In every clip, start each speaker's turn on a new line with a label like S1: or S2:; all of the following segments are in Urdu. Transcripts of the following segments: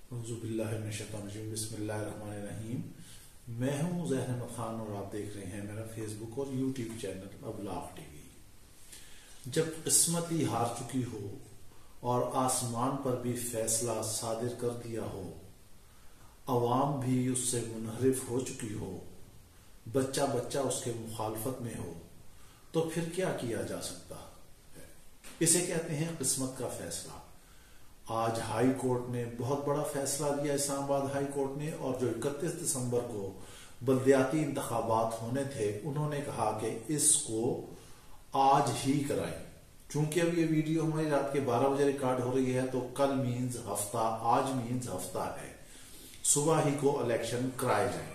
S1: اعوذ باللہ من الشیطان الرجیم بسم اللہ الرحمن الرحیم۔ میں ہوں ظاہر احمد خان اور آپ دیکھ رہے ہیں میرا فیس بک اور یوٹیوب چینل ابلاغ ٹی وی۔ جب قسمت ہی ہار چکی ہو اور آسمان پر بھی فیصلہ صادر کر دیا ہو، عوام بھی اس سے منحرف ہو چکی ہو، بچہ بچہ اس کے مخالفت میں ہو، تو پھر کیا کیا جا سکتا ہے؟ اسے کہتے ہیں قسمت کا فیصلہ۔ آج ہائی کورٹ نے بہت بڑا فیصلہ دیا، اسلام آباد ہائی کورٹ نے، اور جو 31 دسمبر کو بلدیاتی انتخابات ہونے تھے انہوں نے کہا کہ اس کو آج ہی کرائیں۔ چونکہ اب یہ ویڈیو ہماری رات کے 12 بجے ریکارڈ ہو رہی ہے تو کل مینز ہفتہ، آج مینز ہفتہ ہے، صبح ہی کو الیکشن کرائے جائیں۔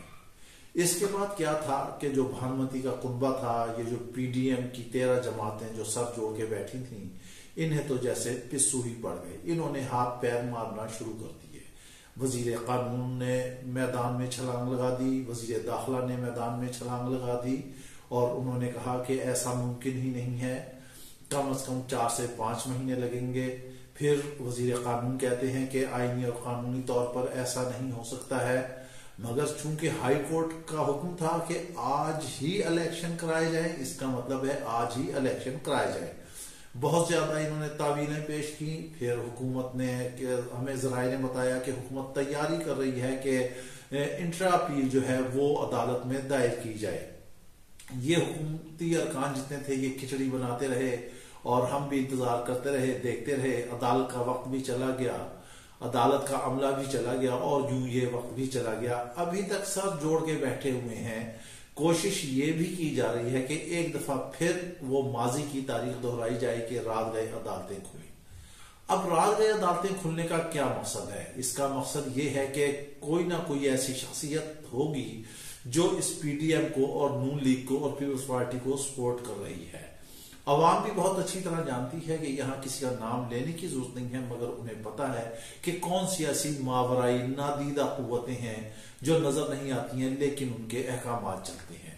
S1: اس کے بعد کیا تھا کہ جو بھانمتی کا کنبہ تھا، یہ جو پی ڈی ایم کی 13 جماعتیں جو سر جوڑ کے بیٹھی تھیں، انہیں تو جیسے پسو ہی پڑ گئے، انہوں نے ہاتھ پیر مارنا شروع کر دیے۔ وزیر قانون نے میدان میں چھلانگ لگا دی، وزیر داخلہ نے میدان میں چھلانگ لگا دی، اور انہوں نے کہا کہ ایسا ممکن ہی نہیں ہے، کم از کم 4 سے 5 مہینے لگیں گے۔ پھر وزیر قانون کہتے ہیں کہ آئینی اور قانونی طور پر ایسا نہیں ہو سکتا ہے، مگر چونکہ ہائی کورٹ کا حکم تھا کہ آج ہی الیکشن کرائے جائیں، اس کا مطلب ہے آج ہی الیکشن کرائے جائیں۔ بہت زیادہ انہوں نے تعویلیں پیش کی۔ پھر حکومت نے، ہمیں ذرائع نے بتایا کہ حکومت تیاری کر رہی ہے کہ انٹرا اپیل جو ہے وہ عدالت میں دائر کی جائے۔ یہ حکومتی ارکان جتنے تھے یہ کھچڑی بناتے رہے اور ہم بھی انتظار کرتے رہے، دیکھتے رہے۔ عدالت کا وقت بھی چلا گیا، عدالت کا عملہ بھی چلا گیا، اور یوں یہ وقت بھی چلا گیا۔ ابھی تک سر جوڑ کے بیٹھے ہوئے ہیں۔ کوشش یہ بھی کی جا رہی ہے کہ ایک دفعہ پھر وہ ماضی کی تاریخ دہرائی جائے کہ رات گئے عدالتیں کھلیں۔ اب رات گئے عدالتیں کھلنے کا کیا مقصد ہے؟ اس کا مقصد یہ ہے کہ کوئی نہ کوئی ایسی شخصیت ہوگی جو اس پی ڈی ایم کو اور نون لیگ کو اور پیپلز پارٹی کو سپورٹ کر رہی ہے۔ عوام بھی بہت اچھی طرح جانتی ہے کہ یہاں کسی کا نام لینے کی ضرورت نہیں ہے، مگر انہیں پتا ہے کہ کون سی ایسی ماورائی نادیدہ قوتیں ہیں جو نظر نہیں آتی ہیں لیکن ان کے احکامات چلتے ہیں۔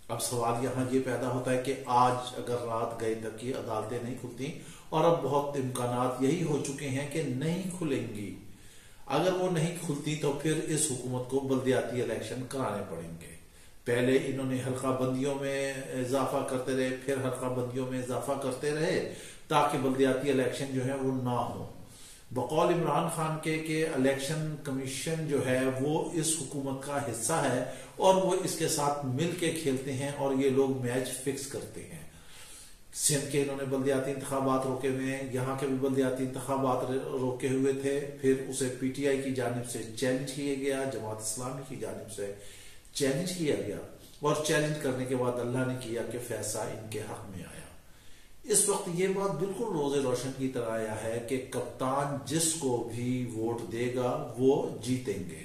S1: اب سوال یہاں یہ پیدا ہوتا ہے کہ آج اگر رات گئے تک یہ عدالتیں نہیں کھلتی، اور اب بہت امکانات یہی ہو چکے ہیں کہ نہیں کھلیں گی، اگر وہ نہیں کھلتی تو پھر اس حکومت کو بلدیاتی الیکشن کرانے پڑیں گے۔ پہلے انہوں نے حلقہ بندیوں میں اضافہ کرتے رہے، پھر حلقہ بندیوں میں اضافہ کرتے رہے تاکہ بلدیاتی الیکشن جو ہے وہ نہ ہو۔ بقول عمران خان کے کہ الیکشن کمیشن جو ہے وہ اس حکومت کا حصہ ہے اور وہ اس کے ساتھ مل کے کھیلتے ہیں اور یہ لوگ میچ فکس کرتے ہیں۔ سندھ کے انہوں نے بلدیاتی انتخابات روکے ہوئے ہیں، یہاں کے بھی بلدیاتی انتخابات روکے ہوئے تھے، پھر اسے پی ٹی آئی کی جانب سے چیلنج کیا گیا، جماعت اسلامی کی جانب سے چیلنج کیا گیا، اور چیلنج کرنے کے بعد اللہ نے کیا کہ فیصلہ ان کے حق میں آیا۔ اس وقت یہ بات بالکل روز روشن کی طرح آیا ہے کہ کپتان جس کو بھی ووٹ دے گا وہ جیتیں گے۔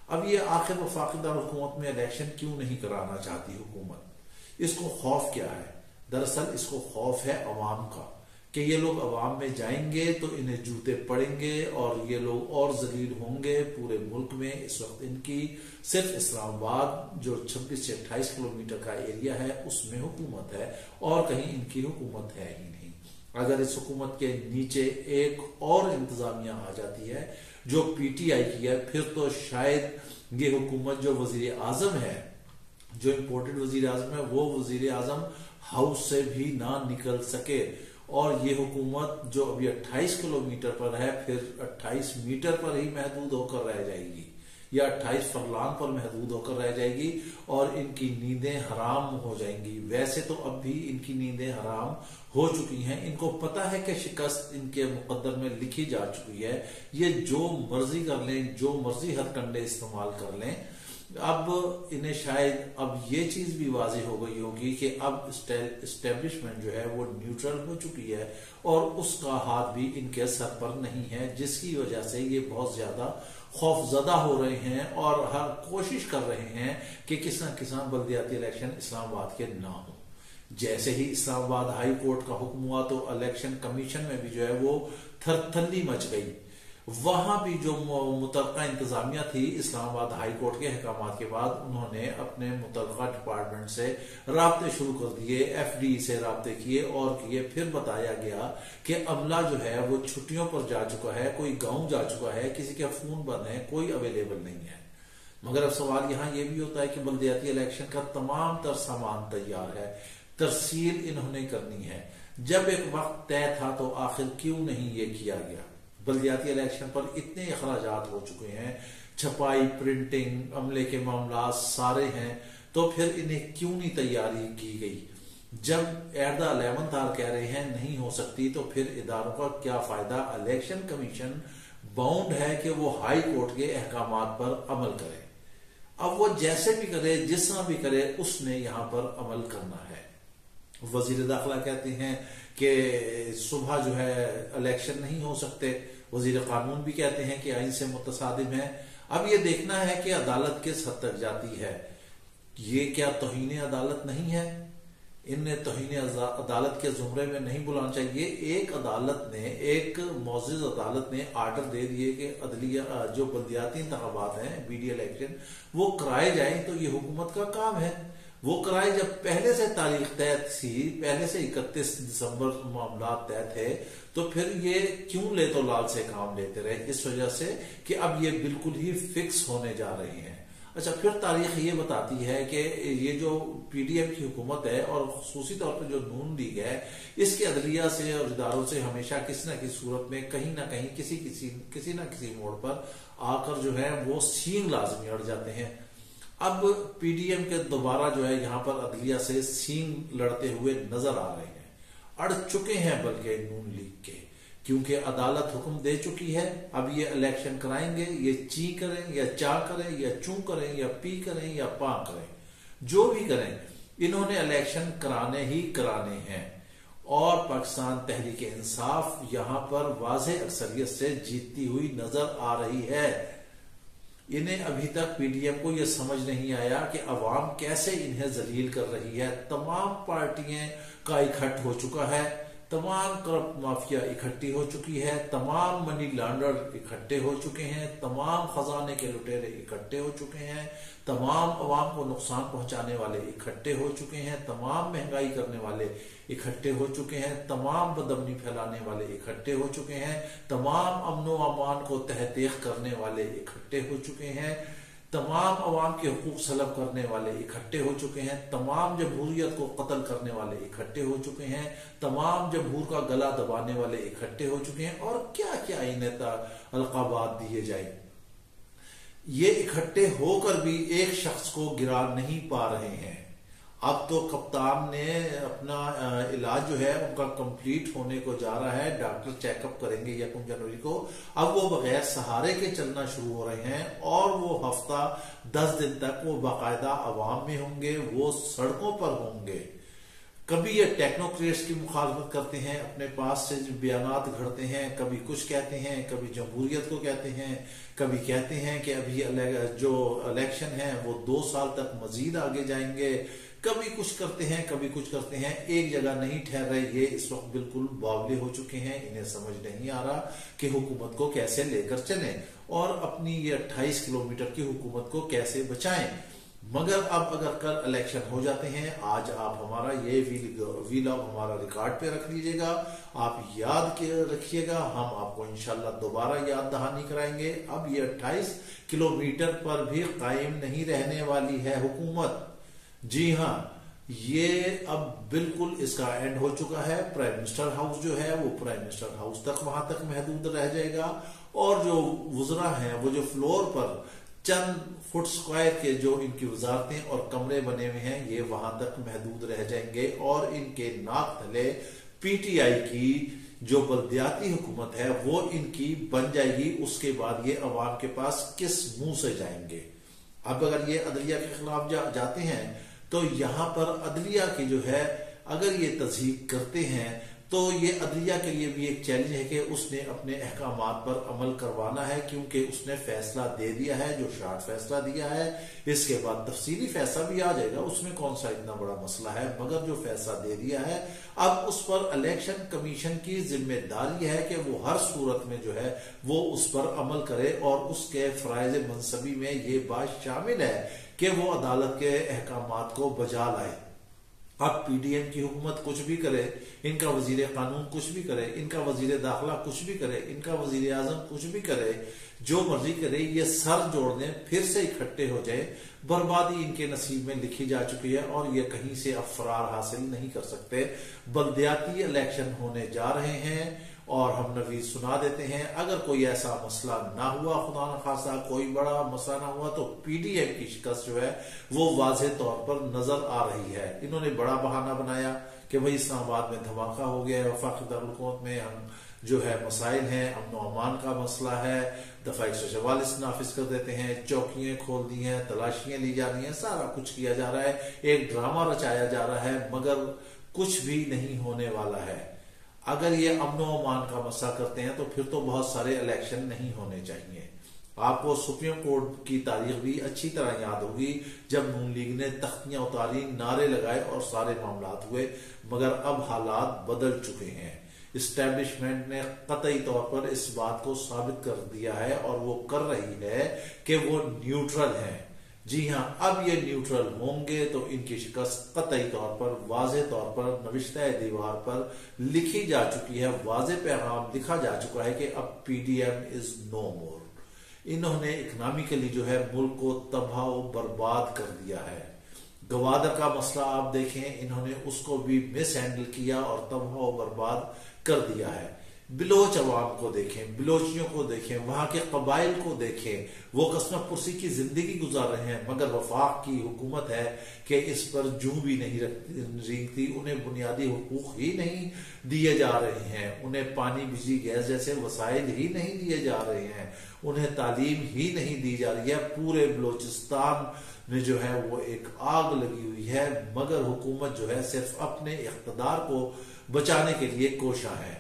S1: اب یہ آخر وفاقی دارالحکومت میں الیکشن کیوں نہیں کرانا چاہتی حکومت؟ اس کو خوف کیا ہے؟ دراصل اس کو خوف ہے عوام کا کہ یہ لوگ عوام میں جائیں گے تو انہیں جوتے پڑیں گے اور یہ لوگ اور ذلیل ہوں گے۔ پورے ملک میں اس وقت ان کی صرف اسلام آباد جو 26 سے 28 کلومیٹر کا ایریا ہے اس میں حکومت ہے، اور کہیں ان کی حکومت ہے ہی نہیں۔ اگر اس حکومت کے نیچے ایک اور انتظامیہ آ جاتی ہے جو پی ٹی آئی کی ہے، پھر تو شاید یہ حکومت جو وزیر اعظم ہے، جو امپورٹڈ وزیر اعظم ہے، وہ وزیر اعظم ہاؤس سے بھی نہ نکل سکے، اور یہ حکومت جو ابھی 28 کلومیٹر پر ہے پھر 28 میٹر پر ہی محدود ہو کر رہ جائے گی، یا 28 فرلانگ پر محدود ہو کر رہ جائے گی، اور ان کی نیندیں حرام ہو جائیں گی۔ ویسے تو اب بھی ان کی نیندیں حرام ہو چکی ہیں، ان کو پتا ہے کہ شکست ان کے مقدر میں لکھی جا چکی ہے، یہ جو مرضی کر لیں، جو مرضی ہتھ کنڈے استعمال کر لیں۔ اب انہیں شاید اب یہ چیز بھی واضح ہو گئی ہوگی کہ اب اسٹیبلشمنٹ جو ہے وہ نیوٹرل ہو چکی ہے اور اس کا ہاتھ بھی ان کے سر پر نہیں ہے، جس کی وجہ سے یہ بہت زیادہ خوف زدہ ہو رہے ہیں اور ہر کوشش کر رہے ہیں کہ کس نہ کس بلدیاتی الیکشن اسلام آباد کے نہ ہو۔ جیسے ہی اسلام آباد ہائی کورٹ کا حکم ہوا تو الیکشن کمیشن میں بھی جو ہے وہ تھر تھلی مچ گئی، وہاں بھی جو متعلقہ انتظامیہ تھی اسلام آباد ہائی کورٹ کے احکامات کے بعد انہوں نے اپنے متعلقہ ڈپارٹمنٹ سے رابطے شروع کر دیے، ایف ڈی سے رابطے کیے اور کیے، پھر بتایا گیا کہ عملہ جو ہے وہ چھٹیوں پر جا چکا ہے، کوئی گاؤں جا چکا ہے، کسی کے فون بند ہیں، کوئی اویلیبل نہیں ہے۔ مگر اب سوال یہاں یہ بھی ہوتا ہے کہ بلدیاتی الیکشن کا تمام تر سامان تیار ہے، ترسیل انہوں نے کرنی ہے، جب ایک وقت طے تھا تو آخر کیوں نہیں یہ کیا گیا؟ بلدیاتی الیکشن پر اتنے اخراجات ہو چکے ہیں، چھپائی، پرنٹنگ، عملے کے معاملات سارے ہیں، تو پھر انہیں کیوں نہیں تیاری کی گئی؟ جب ایٹ دا 11th hour کہہ رہے ہیں نہیں ہو سکتی، تو پھر اداروں کا کیا فائدہ؟ الیکشن کمیشن باؤنڈ ہے کہ وہ ہائی کورٹ کے احکامات پر عمل کرے، اب وہ جیسے بھی کرے، جس طرح بھی کرے، اس نے یہاں پر عمل کرنا ہے۔ وزیر داخلہ کہتے ہیں کہ صبح جو ہے الیکشن نہیں ہو سکتے، وزیر قانون بھی کہتے ہیں کہ آئین سے متصادم ہے۔ اب یہ دیکھنا ہے کہ عدالت کس حد تک جاتی ہے۔ یہ کیا توہین عدالت نہیں ہے؟ انہیں توہین عدالت کے زمرے میں نہیں بلانا چاہیے۔ ایک عدالت نے، ایک معزز عدالت نے آرڈر دے دیے کہ عدلیہ جو بلدیاتی انتخابات ہیں، بی ڈی الیکشن، وہ کرائے جائیں، تو یہ حکومت کا کام ہے وہ کرائے۔ جب پہلے سے تاریخ طے تھی، پہلے سے 31 دسمبر معاملات طے تھے، تو پھر یہ کیوں لے تو لال سے کام لیتے رہے؟ اس وجہ سے کہ اب یہ بالکل ہی فکس ہونے جا رہے ہیں۔ اچھا، پھر تاریخ یہ بتاتی ہے کہ یہ جو پی ڈی ایم کی حکومت ہے اور خصوصی طور پہ جو نون لیگ ہے، اس کے عدلیہ سے اور اداروں سے ہمیشہ کسی نہ کسی صورت میں کہیں نہ کہیں کسی نہ کسی موڑ پر آ کر جو ہے وہ سینگ لازمی اڑ جاتے ہیں۔ اب پی ڈی ایم کے دوبارہ جو ہے یہاں پر عدلیہ سے سینگ لڑتے ہوئے نظر آ رہے ہیں، اڑ چکے ہیں بلکہ نون لیگ کے، کیونکہ عدالت حکم دے چکی ہے۔ اب یہ الیکشن کرائیں گے، یہ چی کریں یا چا کریں یا چوں کریں یا پی کریں یا پا کریں، جو بھی کریں، انہوں نے الیکشن کرانے ہی کرانے ہیں۔ اور پاکستان تحریک انصاف یہاں پر واضح اکثریت سے جیتتی ہوئی نظر آ رہی ہے۔ انہیں ابھی تک پی ڈی ایم کو یہ سمجھ نہیں آیا کہ عوام کیسے انہیں ذلیل کر رہی ہے۔ تمام پارٹیاں کا اکٹھ ہو چکا ہے، تمام کرپٹ مافیا اکٹھی ہو چکی ہے، تمام منی لانڈر اکٹھے ہو چکے ہیں، تمام خزانے کے لٹیرے اکٹھے ہو چکے ہیں، تمام عوام کو نقصان پہنچانے والے اکٹھے ہو چکے ہیں، تمام مہنگائی کرنے والے اکٹھے ہو چکے ہیں، تمام بدامنی پھیلانے والے اکٹھے ہو چکے ہیں، تمام امن و امان کو تحقیق کرنے والے اکٹھے ہو چکے ہیں، تمام عوام کے حقوق سلب کرنے والے اکٹھے ہو چکے ہیں، تمام جمہوریت کو قتل کرنے والے اکٹھے ہو چکے ہیں، تمام جمہور کا گلا دبانے والے اکٹھے ہو چکے ہیں، اور کیا کیا انہیں القابات دیے جائیں۔ یہ اکٹھے ہو کر بھی ایک شخص کو گرا نہیں پا رہے ہیں۔ اب تو کپتان نے اپنا علاج جو ہے ان کا کمپلیٹ ہونے کو جا رہا ہے، ڈاکٹر چیک اپ کریں گے 1 جنوری کو۔ اب وہ بغیر سہارے کے چلنا شروع ہو رہے ہیں، اور وہ ہفتہ 10 دن تک وہ باقاعدہ عوام میں ہوں گے، وہ سڑکوں پر ہوں گے۔ کبھی یہ ٹیکنوکریٹس کی مخالفت کرتے ہیں، اپنے پاس سے بیانات گھڑتے ہیں، کبھی کچھ کہتے ہیں، کبھی جمہوریت کو کہتے ہیں، کبھی کہتے ہیں کہ ابھی جو الیکشن ہے وہ 2 سال تک مزید آگے جائیں گے، کبھی کچھ کرتے ہیں، کبھی کچھ کرتے ہیں، ایک جگہ نہیں ٹھہر رہے۔ یہ اس وقت بالکل باولے ہو چکے ہیں، انہیں سمجھ نہیں آ رہا کہ حکومت کو کیسے لے کر چلیں اور اپنی یہ 28 کلومیٹر کی حکومت کو کیسے بچائیں۔ مگر اب اگر کل الیکشن ہو جاتے ہیں، آج آپ ہمارا یہ ویلاگ ہمارا ریکارڈ پہ رکھ لیجئے گا، آپ یاد رکھیے گا، ہم آپ کو انشاءاللہ دوبارہ یاد دہانی کرائیں گے۔ اب یہ 28 کلومیٹر پر بھی قائم نہیں رہنے والی ہے حکومت۔ جی ہاں، یہ اب بالکل اس کا اینڈ ہو چکا ہے۔ پرائم منسٹر ہاؤس جو ہے وہ پرائم منسٹر ہاؤس تک وہاں تک محدود رہ جائے گا، اور جو وزراء ہیں وہ جو فلور پر چند فٹ سکوائر کے جو ان کی وزارتیں اور کمرے بنے ہوئے ہیں، یہ وہاں تک محدود رہ جائیں گے، اور ان کے ناک تلے پی ٹی آئی کی جو بلدیاتی حکومت ہے وہ ان کی بن جائے گی۔ اس کے بعد یہ عوام کے پاس کس منہ سے جائیں گے؟ اب اگر یہ عدلیہ کے خلاف جاتے ہیں تو یہاں پر عدلیہ کی جو ہے اگر یہ تصدیق کرتے ہیں تو یہ عدلیہ کے لیے بھی ایک چیلنج ہے کہ اس نے اپنے احکامات پر عمل کروانا ہے، کیونکہ اس نے فیصلہ دے دیا ہے، جو شارٹ فیصلہ دیا ہے، اس کے بعد تفصیلی فیصلہ بھی آ جائے گا، اس میں کون سا اتنا بڑا مسئلہ ہے، مگر جو فیصلہ دے دیا ہے اب اس پر الیکشن کمیشن کی ذمہ داری ہے کہ وہ ہر صورت میں جو ہے وہ اس پر عمل کرے، اور اس کے فرائض منصبی میں یہ بات شامل ہے کہ وہ عدالت کے احکامات کو بجا لائے۔ اب پی ڈی ایم کی حکومت کچھ بھی کرے، ان کا وزیر قانون کچھ بھی کرے، ان کا وزیر داخلہ کچھ بھی کرے، ان کا وزیر اعظم کچھ بھی کرے، جو مرضی کرے، یہ سر جوڑ دیں پھر سے اکٹھے ہو جائے، بربادی ان کے نصیب میں لکھی جا چکی ہے اور یہ کہیں سے اب فرار حاصل نہیں کر سکتے۔ بلدیاتی الیکشن ہونے جا رہے ہیں اور ہم نوید سنا دیتے ہیں، اگر کوئی ایسا مسئلہ نہ ہوا، خدا نخواستہ کوئی بڑا مسئلہ نہ ہوا، تو پی ڈی ایم کی شکست جو ہے وہ واضح طور پر نظر آ رہی ہے۔ انہوں نے بڑا بہانہ بنایا کہ بھئی اسلام آباد میں دھماکہ ہو گیا ہے، وفاقی دارالحکومت میں ہم جو ہے مسائل ہیں، امن و امان کا مسئلہ ہے، دفعہ 144 نافذ کر دیتے ہیں، چوکیاں کھول دی ہیں، تلاشیاں لی جا رہی ہیں، سارا کچھ کیا جا رہا ہے، ایک ڈرامہ رچایا جا رہا ہے، مگر کچھ بھی نہیں ہونے والا ہے۔ اگر یہ امن و امان کا مسئلہ کرتے ہیں تو پھر تو بہت سارے الیکشن نہیں ہونے چاہیے۔ آپ کو سپریم کورٹ کی تاریخ بھی اچھی طرح یاد ہوگی، جب نون لیگ نے تختیاں اتاری، نعرے لگائے اور سارے معاملات ہوئے، مگر اب حالات بدل چکے ہیں۔ اسٹیبلشمنٹ نے قطعی طور پر اس بات کو ثابت کر دیا ہے اور وہ کر رہی ہے کہ وہ نیوٹرل ہیں۔ جی ہاں، اب یہ نیوٹرل ہوں گے تو ان کی شکست قطعی طور پر واضح طور پر نوشتہ دیوار پر لکھی جا چکی ہے، واضح پیغام لکھا جا چکا ہے کہ اب پی ڈی ایم از نو مور۔ انہوں نے اکنامکلی جو ہے ملک کو تباہ و برباد کر دیا ہے۔ گوادر کا مسئلہ آپ دیکھیں، انہوں نے اس کو بھی مس ہینڈل کیا اور تباہ و برباد کر دیا ہے۔ بلوچ عوام کو دیکھیں، بلوچیوں کو دیکھیں، وہاں کے قبائل کو دیکھیں، وہ قسمہ پرسی کی زندگی گزار رہے ہیں، مگر وفاق کی حکومت ہے کہ اس پر جوں بھی نہیں رینگتی، انہیں بنیادی حقوق ہی نہیں دیے جا رہے ہیں، انہیں پانی بجلی گیس جیسے وسائل ہی نہیں دیے جا رہے ہیں، انہیں تعلیم ہی نہیں دی جا رہی ہے۔ پورے بلوچستان میں جو ہے وہ ایک آگ لگی ہوئی ہے، مگر حکومت جو ہے صرف اپنے اقتدار کو بچانے کے لیے کوشاں ہے۔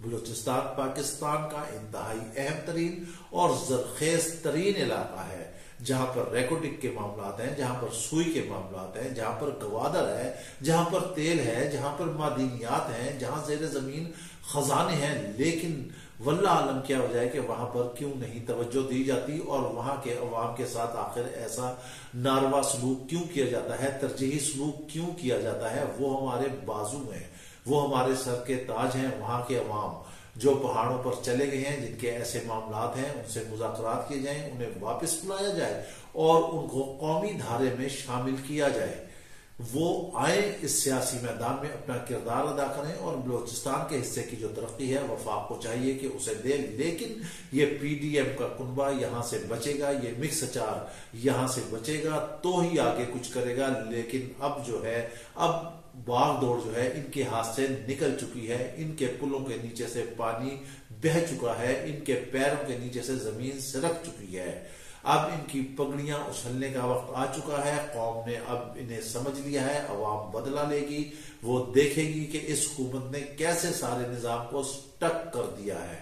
S1: بلوچستان پاکستان کا انتہائی اہم ترین اور زرخیز ترین علاقہ ہے، جہاں پر ریکوٹک کے معاملات ہیں، جہاں پر سوئی کے معاملات ہیں، جہاں پر گوادر ہے، جہاں پر تیل ہے، جہاں پر معدنیات ہیں، جہاں زیر زمین خزانے ہیں، لیکن واللہ عالم کیا وجہ ہے کہ وہاں پر کیوں نہیں توجہ دی جاتی اور وہاں کے عوام کے ساتھ آخر ایسا ناروا سلوک کیوں کیا جاتا ہے، ترجیحی سلوک کیوں کیا جاتا ہے؟ وہ ہمارے بازو ہیں، وہ ہمارے سر کے تاج ہیں۔ وہاں کے عوام جو پہاڑوں پر چلے گئے ہیں، جن کے ایسے معاملات ہیں، ان سے مذاکرات کیے جائیں، انہیں واپس بلایا جائے اور ان کو قومی دھارے میں شامل کیا جائے، وہ آئیں اس سیاسی میدان میں اپنا کردار ادا کریں، اور بلوچستان کے حصے کی جو ترقی ہے وفاق کو چاہیے کہ اسے دے، لیکن یہ پی ڈی ایم کا کنبہ یہاں سے بچے گا، یہ مکس اچار یہاں سے بچے گا تو ہی آگے کچھ کرے گا۔ لیکن اب جو ہے، اب باغ دوڑ جو ہے ان کے ہاتھ سے نکل چکی ہے، ان کے پلوں کے نیچے سے پانی بہہ چکا ہے، ان کے پیروں کے نیچے سے زمین سرک چکی ہے۔ اب ان کی پگڑیاں اچھلنے کا وقت آ چکا ہے، قوم نے اب انہیں سمجھ لیا ہے، عوام بدلا لے گی، وہ دیکھے گی کہ اس حکومت نے کیسے سارے نظام کو سٹک کر دیا ہے۔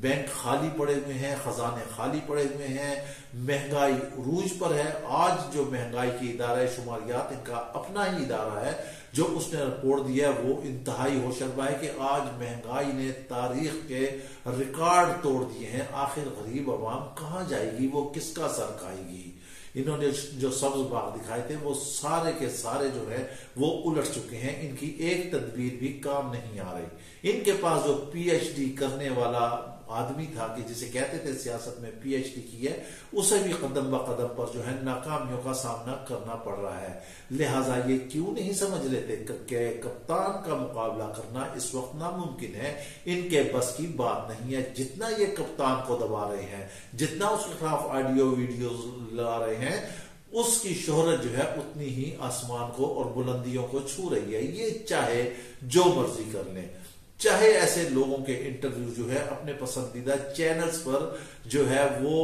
S1: بینک خالی پڑے ہوئے ہیں، خزانے خالی پڑے ہوئے ہیں، مہنگائی عروج پر ہے۔ آج جو مہنگائی کی ادارہ شماریات، ان کا اپنا ہی ادارہ ہے، جو اس نے رپورٹ دیا ہے، وہ انتہائی ہوشربا ہے کہ آج مہنگائی نے تاریخ کے ریکارڈ توڑ دیے ہیں۔ آخر غریب عوام کہاں جائے گی؟ وہ کس کا سر کھائے گی؟ انہوں نے جو سبز باغ دکھائے تھے وہ سارے کے سارے جو ہے وہ الٹ چکے ہیں، ان کی ایک تدبیر بھی کام نہیں آ رہی۔ ان کے پاس جو پی ایچ ڈی کرنے والا آدمی تھا، کہ جسے کہتے تھے سیاست میں پی ایچ ڈی کی ہے، اسے بھی قدم با قدم پر جو ہے ناکامیوں کا سامنا کرنا پڑ رہا ہے۔ لہٰذا یہ کیوں نہیں سمجھ لیتے کہ کپتان کا مقابلہ کرنا اس وقت ناممکن ہے، ان کے بس کی بات نہیں ہے۔ جتنا یہ کپتان کو دبا رہے ہیں، جتنا اس کے خلاف آڈیو ویڈیوز لا رہے ہیں، اس کی شہرت جو ہے اتنی ہی آسمان کو اور بلندیوں کو چھو رہی ہے۔ یہ چاہے جو مرضی کر لیں، چاہے ایسے لوگوں کے انٹرویو جو ہے اپنے پسندیدہ چینلز پر جو ہے وہ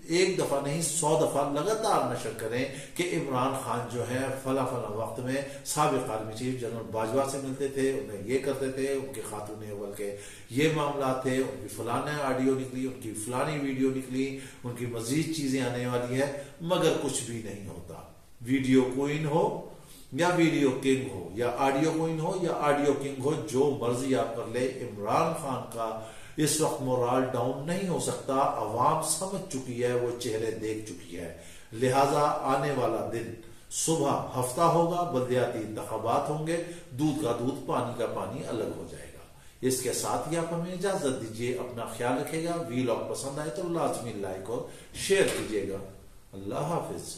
S1: ایک دفعہ نہیں 100 دفعہ لگاتار نشر کریں کہ عمران خان جو ہے فلاں وقت میں سابق آرمی چیف جنرل باجوہ سے ملتے تھے، انہیں یہ کرتے تھے، ان کے خاتون اول کے یہ معاملات تھے، ان کی فلانا آڈیو نکلی، ان کی فلانی ویڈیو نکلی، ان کی مزید چیزیں آنے والی ہے، مگر کچھ بھی نہیں ہوتا۔ ویڈیو کوئن ہو یا ویڈیو کنگ ہو یا آڈیو کوئن ہو یا آڈیو کنگ ہو، جو مرضی آپ کر لے، عمران خان کا اس وقت مورال ڈاؤن نہیں ہو سکتا۔ عوام سمجھ چکی ہے، وہ چہرے دیکھ چکی ہے، لہٰذا آنے والا دن صبح ہفتہ ہوگا، بلدیاتی انتخابات ہوں گے، دودھ کا دودھ پانی کا پانی الگ ہو جائے گا۔ اس کے ساتھ ہی آپ ہمیں اجازت دیجیے، اپنا خیال رکھے گا۔ ویلاگ پسند آئے تو لازمی لائک اور شیئر کیجیے گا۔ اللہ حافظ۔